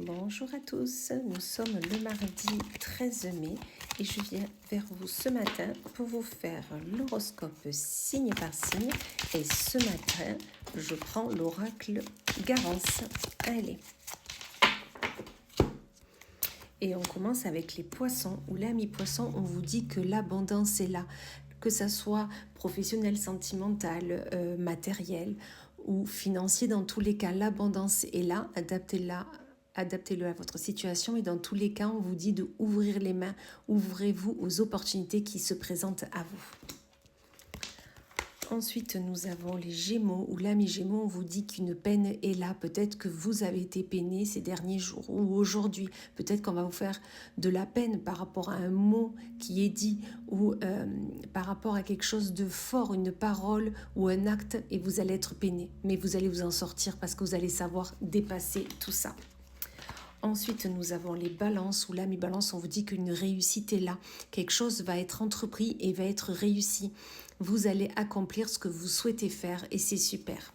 Bonjour à tous, nous sommes le mardi 13 mai et je viens vers vous ce matin pour vous faire l'horoscope signe par signe. Et ce matin, je prends l'oracle Garance. Allez. Et on commence avec les poissons, où là, mi-poisson, on vous dit que l'abondance est là, que ça soit professionnel, sentimental, matériel ou financier, dans tous les cas, l'abondance est là, adaptez-le à votre situation et dans tous les cas, on vous dit de ouvrir les mains, ouvrez-vous aux opportunités qui se présentent à vous. Ensuite, nous avons les Gémeaux, où là, mes Gémeaux, on vous dit qu'une peine est là. Peut-être que vous avez été peiné ces derniers jours ou aujourd'hui. Peut-être qu'on va vous faire de la peine par rapport à un mot qui est dit ou par rapport à quelque chose de fort, une parole ou un acte, et vous allez être peiné. Mais vous allez vous en sortir parce que vous allez savoir dépasser tout ça. Ensuite, nous avons les balances, où là, mes balances, on vous dit qu'une réussite est là. Quelque chose va être entrepris et va être réussi. Vous allez accomplir ce que vous souhaitez faire et c'est super.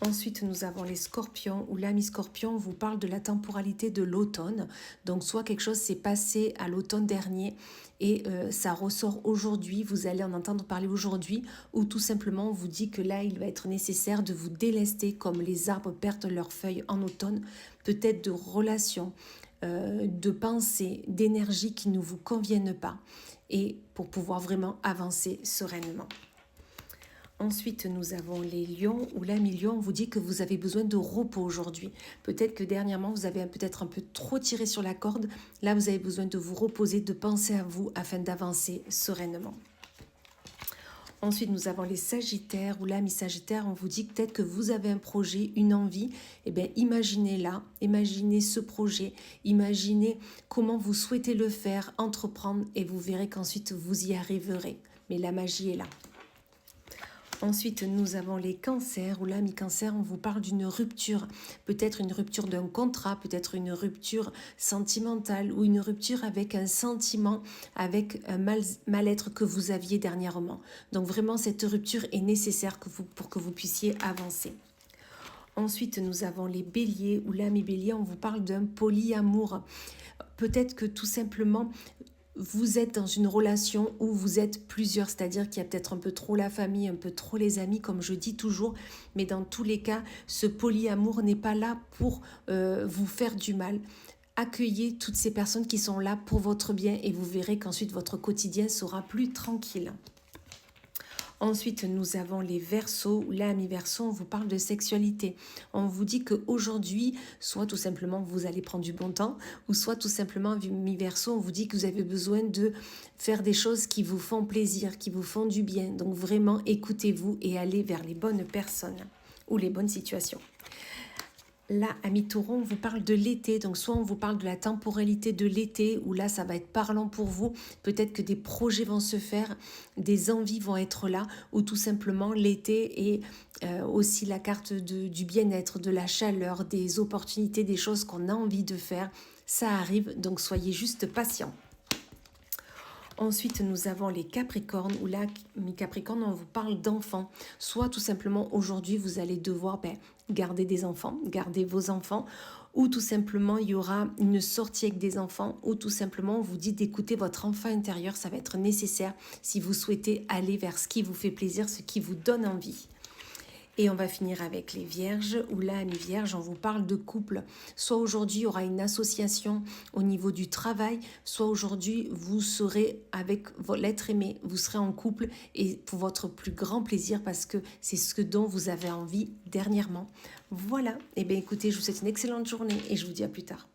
Ensuite, nous avons les scorpions, où là, mes scorpions, vous parle de la temporalité de l'automne. Donc, soit quelque chose s'est passé à l'automne dernier et ça ressort aujourd'hui, vous allez en entendre parler aujourd'hui, ou tout simplement, on vous dit que là, il va être nécessaire de vous délester comme les arbres perdent leurs feuilles en automne, peut-être de relations, de pensées, d'énergie qui ne vous conviennent pas, et pour pouvoir vraiment avancer sereinement. Ensuite, nous avons les lions, où là, mes lions, on vous dit que vous avez besoin de repos aujourd'hui. Peut-être que dernièrement, vous avez peut-être un peu trop tiré sur la corde. Là, vous avez besoin de vous reposer, de penser à vous afin d'avancer sereinement. Ensuite, nous avons les sagittaires, où là, mes sagittaires, on vous dit peut-être que vous avez un projet, une envie. Eh bien, imaginez-la, imaginez ce projet, imaginez comment vous souhaitez le faire, entreprendre, et vous verrez qu'ensuite, vous y arriverez. Mais la magie est là. Ensuite, nous avons les cancers, où là, mi-cancer, on vous parle d'une rupture. Peut-être une rupture d'un contrat, peut-être une rupture sentimentale ou une rupture avec un sentiment, avec un mal-être que vous aviez dernièrement. Donc vraiment, cette rupture est nécessaire pour que vous puissiez avancer. Ensuite, nous avons les béliers, où là, mes béliers, on vous parle d'un polyamour. Peut-être que tout simplement, vous êtes dans une relation où vous êtes plusieurs, c'est-à-dire qu'il y a peut-être un peu trop la famille, un peu trop les amis, comme je dis toujours, mais dans tous les cas, ce polyamour n'est pas là pour vous faire du mal. Accueillez toutes ces personnes qui sont là pour votre bien et vous verrez qu'ensuite votre quotidien sera plus tranquille. Ensuite, nous avons les Verseaux. Là, à mi-Verseau, on vous parle de sexualité. On vous dit qu'aujourd'hui, soit tout simplement vous allez prendre du bon temps, ou soit tout simplement, mi-Verseau, on vous dit que vous avez besoin de faire des choses qui vous font plaisir, qui vous font du bien. Donc vraiment, écoutez-vous et allez vers les bonnes personnes ou les bonnes situations. Là, à mi-taureau, on vous parle de l'été, donc soit on vous parle de la temporalité de l'été, où là, ça va être parlant pour vous, peut-être que des projets vont se faire, des envies vont être là, ou tout simplement l'été est aussi la carte du bien-être, de la chaleur, des opportunités, des choses qu'on a envie de faire, ça arrive, donc soyez juste patients. Ensuite, nous avons les Capricornes, où là, mes Capricornes, on vous parle d'enfants. Soit tout simplement, aujourd'hui, vous allez devoir garder des enfants, garder vos enfants, ou tout simplement, il y aura une sortie avec des enfants, ou tout simplement, on vous dit d'écouter votre enfant intérieur. Ça va être nécessaire si vous souhaitez aller vers ce qui vous fait plaisir, ce qui vous donne envie. Et on va finir avec les Vierges, où là, mes Vierges, on vous parle de couple. Soit aujourd'hui, il y aura une association au niveau du travail, soit aujourd'hui, vous serez avec l'être aimé, vous serez en couple et pour votre plus grand plaisir parce que c'est ce dont vous avez envie dernièrement. Voilà, et bien écoutez, je vous souhaite une excellente journée et je vous dis à plus tard.